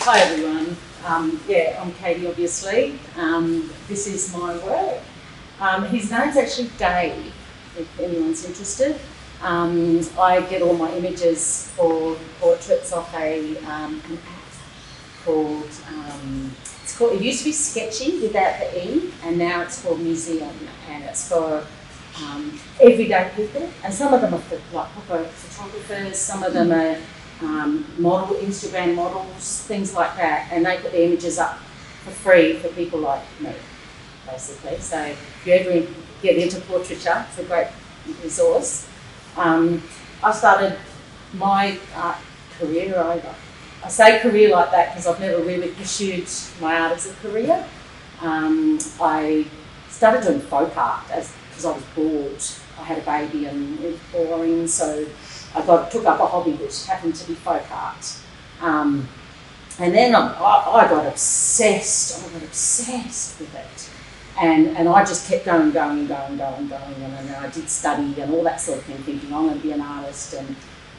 Hi everyone. I'm Katy, obviously. This is my work. His name's actually Dave, if anyone's interested. I get all my images for portraits off an app called, it used to be Sketchy without the E, and now it's called Museum, and it's for everyday people, and some of them are for proper photographers, some of them are Instagram models, things like that, and they put the images up for free for people like me, basically. So if you ever get into portraiture, it's a great resource. I started my art career, I say career like that because I've never really pursued my art as a career. I started doing folk art because I was bored. I had a baby and it was boring, so I took up a hobby which happened to be folk art. And then I got obsessed. I got obsessed with it. And I just kept going, and then I did study and all that sort of thing, thinking I'm going to be an artist.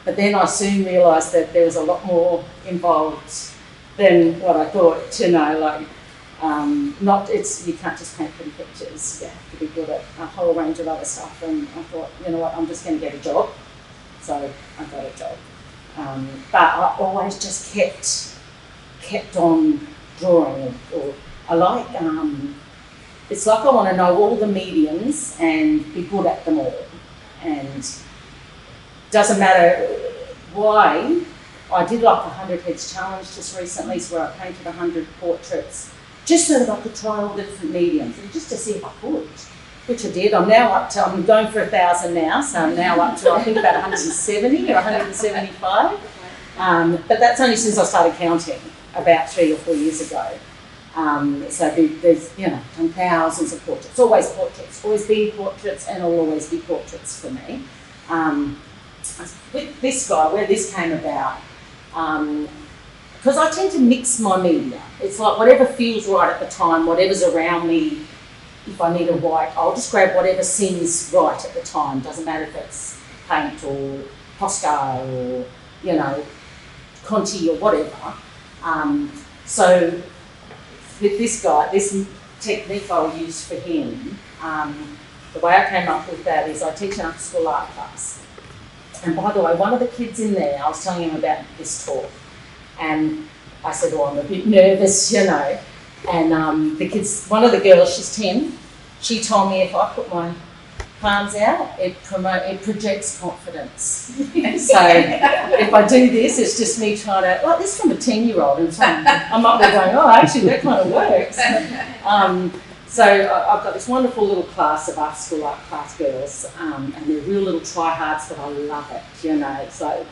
But then I soon realised that there was a lot more involved than what I thought, you can't just paint pretty pictures, you have to be good at a whole range of other stuff. And I thought, you know what, I'm just going to get a job. So I got a job. But I always just kept on drawing, or I like, it's like I want to know all the mediums and be good at them all. And doesn't matter why. I did like the 100 Heads Challenge just recently, so where I painted 100 portraits, just so that I could try all the different mediums, and just to see if I could, which I did. I'm going for 1,000 now, so I'm now up to, I think, about 170 or 175. But that's only since I started counting, about 3 or 4 years ago. So there's, done thousands of portraits, always been portraits, and will always be portraits for me. With this guy, where this came about, because I tend to mix my media. It's like whatever feels right at the time, whatever's around me. If I need a white, I'll just grab whatever seems right at the time. Doesn't matter if it's paint or Posca or, conte or whatever. So with this guy, this technique I'll use for him, the way I came up with that is I teach an after-school art class. And by the way, one of the kids in there, I was telling him about this talk, and I said, I'm a bit nervous, And the kids, one of the girls, she's 10, she told me if I put my palms out, it projects confidence. So if I do this, it's just me trying to, this is from a 10-year-old, and I'm up there going, actually that kind of works. So I've got this wonderful little class of after-school art class girls, and they're real little try-hards, but I love it, So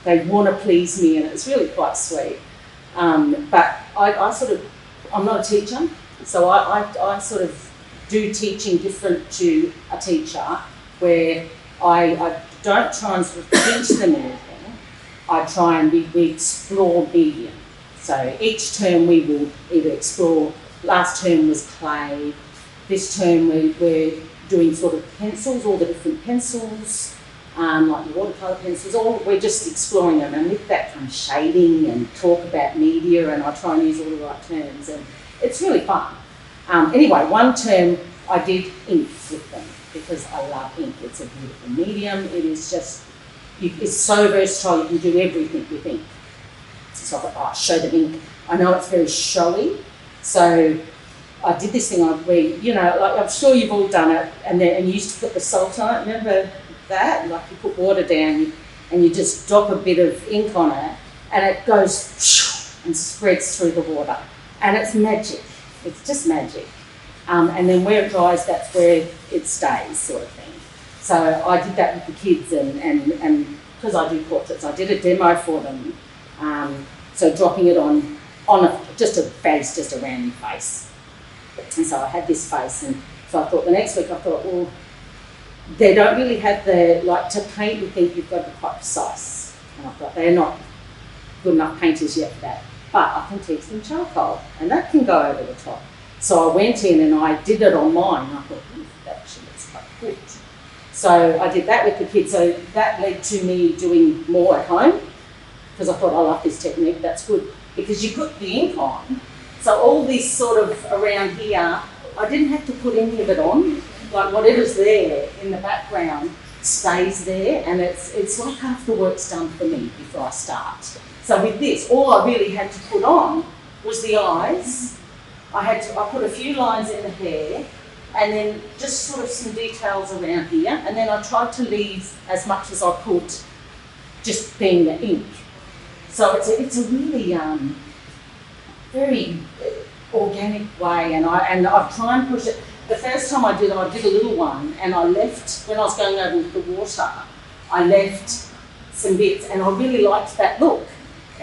they want to please me, and it's really quite sweet. But I'm not a teacher, so I sort of do teaching different to a teacher, where I don't try and sort of teach them anything. I try and we explore medium. So each term we will either explore. Last term was clay. This term we're doing sort of pencils, all the different pencils, like the watercolour pencils, we're just exploring them, and with that kind of shading and talk about media, and I try and use all the right terms, and it's really fun. Anyway, one term I did ink with them because I love ink. It's a beautiful medium. It is just, it's so versatile, you can do everything with ink. So I thought, I'll show them ink. I know it's very showy, so I did this thing where, I'm sure you've all done it, and you used to put the salt on it. Remember that? Like you put water down and you just drop a bit of ink on it, and it goes and spreads through the water. And it's magic. It's just magic. And then where it dries, that's where it stays, sort of thing. So I did that with the kids, and because I do portraits, I did a demo for them. So dropping it on just a face, just a random face. And so I had this face, and so I thought the next week, they don't really have to paint, you think you've got to be quite precise. And I thought they're not good enough painters yet for that. But I can teach them charcoal, and that can go over the top. So I went in and I did it on mine, and I thought, that actually looks quite good. So I did that with the kids. So that led to me doing more at home, because I thought, I like this technique, that's good. because you put the ink on. So all this sort of around here, I didn't have to put any of it on. Like whatever's there in the background stays there, and it's like half the work's done for me before I start. So with this, all I really had to put on was the eyes. I put a few lines in the hair, and then just sort of some details around here, and then I tried to leave as much as I could just being the ink. So it's a really very organic way, and I try and push it. The first time I did a little one, and I left, when I was going over with the water, I left some bits, and I really liked that look.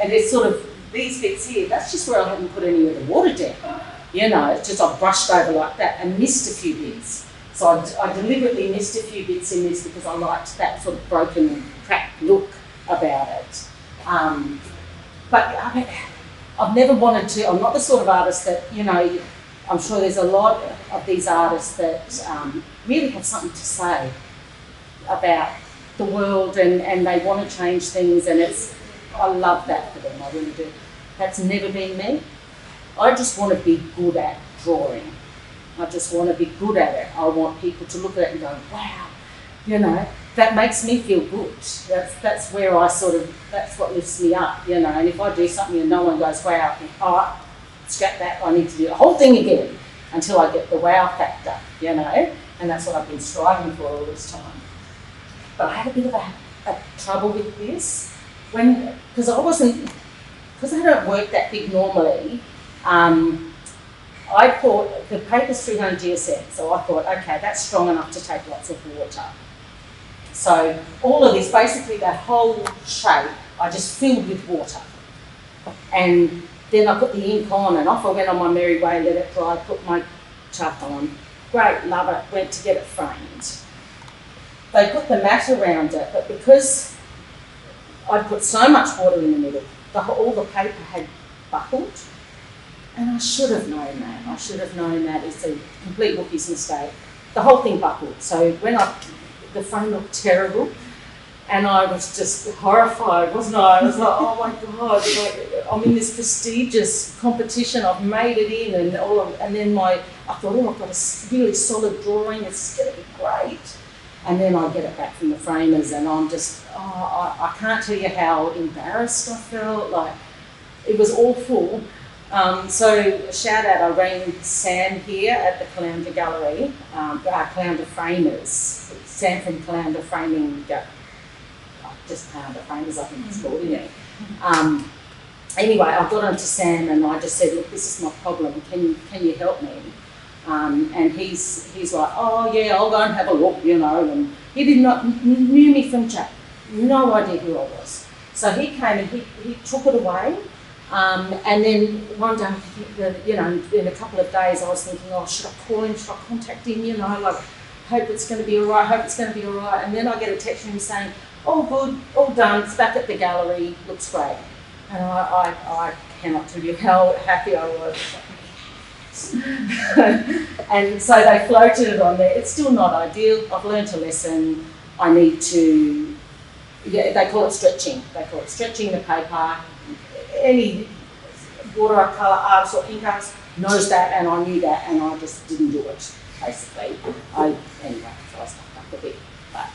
And it's sort of, these bits here, that's just where I haven't put any of the water down. You know, it's just I've brushed over like that and missed a few bits. So I deliberately missed a few bits in this because I liked that sort of broken, cracked look about it. But I mean, I've never wanted to, I'm not the sort of artist that, you know, I'm sure there's a lot of these artists that really have something to say about the world, and they want to change things, and I love that for them, I really do. That's never been me. I just want to be good at drawing. I just want to be good at it. I want people to look at it and go, wow, you know, that makes me feel good. That's where I sort of, that's what lifts me up, you know. And if I do something and no one goes, wow, I think, oh, scrap that, I need to do the whole thing again until I get the wow factor, you know. And that's what I've been striving for all this time. But I had a bit of a trouble with this because I don't work that big normally. I thought the paper's 300 GSM, so I thought, okay, that's strong enough to take lots of water. So all of this, basically that whole shape, I just filled with water. And then I put the ink on, and off I went on my merry way, let it dry, put my chuck on. Great, love it, went to get it framed. They put the mat around it, but because I put so much water in the middle, all the paper had buckled. And I should have known that. I should have known that. It's a complete rookie's mistake. The whole thing buckled. So the frame looked terrible, and I was just horrified, wasn't I? I was like, oh my God, like, I'm in this prestigious competition. I've made it in, and then I thought, oh, I've got a really solid drawing. It's going to be great. And then I get it back from the framers, and I'm just, I can't tell you how embarrassed I felt. Like, it was awful. So shout out, I rang Sam here at the Caloundra Gallery, Caloundra Framers. Sam from Caloundra Framing, just Caloundra Framers, I think it's called, isn't it? Anyway, I got onto Sam and I just said, look, this is my problem. Can you help me? And he's like, oh yeah, I'll go and have a look, you know. And he knew me from Jack, no idea who I was. So he came and he took it away. And then one day, you know, in a couple of days, I was thinking, oh, should I call him? Should I contact him? You know, like, hope it's going to be all right. And then I get a text from him saying, oh, good, all done. It's back at the gallery. Looks great. And I cannot tell you how happy I was. And so they floated it on there. It's still not ideal. I've learned a lesson. I need to, they call it stretching. They call it stretching the paper. Any watercolour artist or ink artist knows that, and I knew that, and I just didn't do it, basically. Anyway, so I stuck up a bit. But,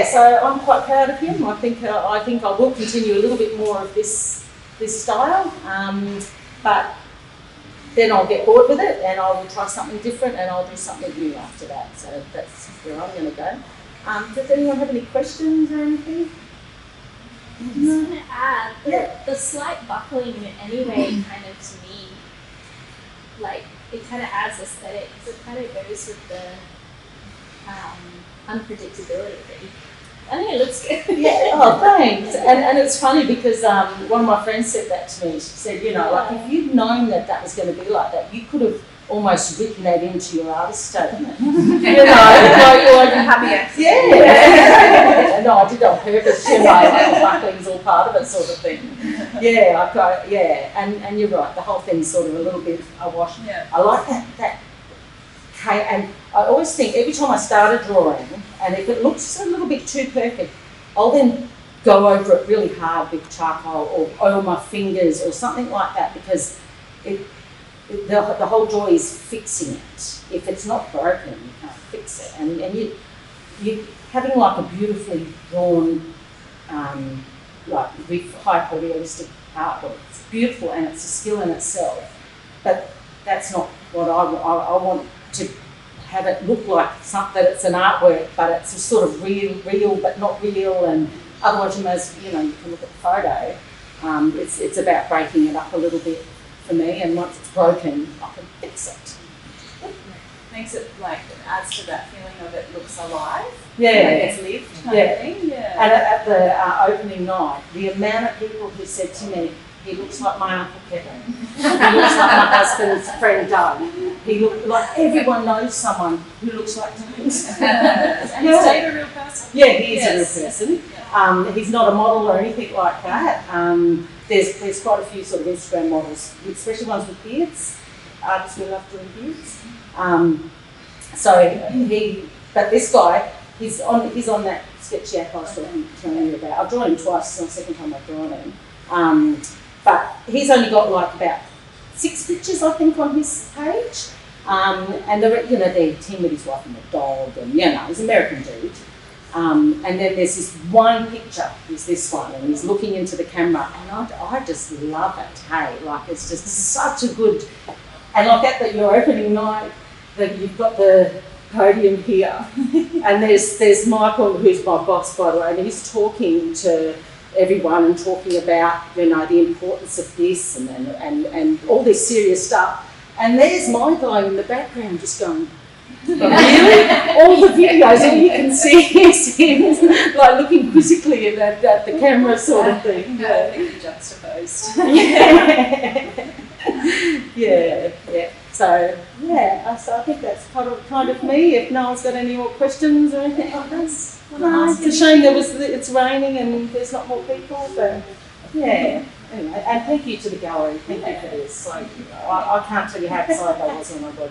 so I'm quite proud of him. I think I will continue a little bit more of this style, but then I'll get bored with it, and I will try something different, and I'll do something new after that. So that's where I'm going to go. Does anyone have any questions or anything? I just want to add, the slight buckling anyway kind of, to me, like, it kind of adds aesthetic, because it kind of goes with the unpredictability. I think it looks good. Yeah, oh, thanks. And it's funny because one of my friends said that to me. She said, you know, like, if you'd known that was going to be like that, you could have almost written that into your artist statement. You know, like a happy accident. Yeah. No, I did it on purpose, you know, like buckling's all part of it sort of thing. Yeah, and you're right, the whole thing's sort of a little bit awash. Yeah. I like that and I always think every time I start a drawing, and if it looks a little bit too perfect, I'll then go over it really hard with charcoal or oil my fingers or something like that, because the whole joy is fixing it. If it's not broken, you can't fix it. And you having like a beautifully drawn, like hyper-realistic artwork. It's beautiful and it's a skill in itself. But that's not what I want to have it look like something, that it's an artwork, but it's a sort of real but not real, and otherwise you can look at the photo. It's about breaking it up a little bit for me, and once it's broken, I can fix it. Makes it like, it adds to that feeling of it looks alive. Yeah. Like it's lived kind of thing. Yeah. And at the opening night, the amount of people who said to me, he looks like my Uncle Kevin. He looks like my husband's friend Doug. He looked like, everyone knows someone who looks like Doug. And is Dave a real person? Yeah, he is a real person. He's not a model or anything like that. There's quite a few sort of Instagram models, especially ones with beards. Artists who love doing beards. But this guy, he's on that sketchy app I was telling you about. I've drawn him twice. It's not the second time I've drawn him. But he's only got like about 6 pictures, I think, on his page. And they're Tim with his wife and the dog, and he's an American dude. And then there's this one picture, is this one, and he's looking into the camera, and I just love it, hey, like it's just such a good, and like at your opening night, that you've got the podium here, and there's Michael, who's my boss, by the way, and he's talking to everyone and talking about, the importance of this and all this serious stuff, and there's my guy in the background just going, really? All the videos, all you can see is him like looking quizzically at the camera, sort of thing. Perfectly juxtaposed. Yeah. So I think that's kind of me. If no one's got any more questions or anything like this, no, it's a shame it's raining and there's not more people. But yeah. Anyway, and thank you to the gallery. Thank you for this. Like, I can't tell you how excited I was when I got in.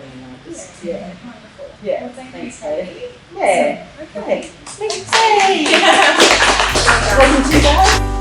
Yeah. Well, Thanks, Katy. Yeah. Okay. Thanks. Hey. Yeah. Wasn't too bad.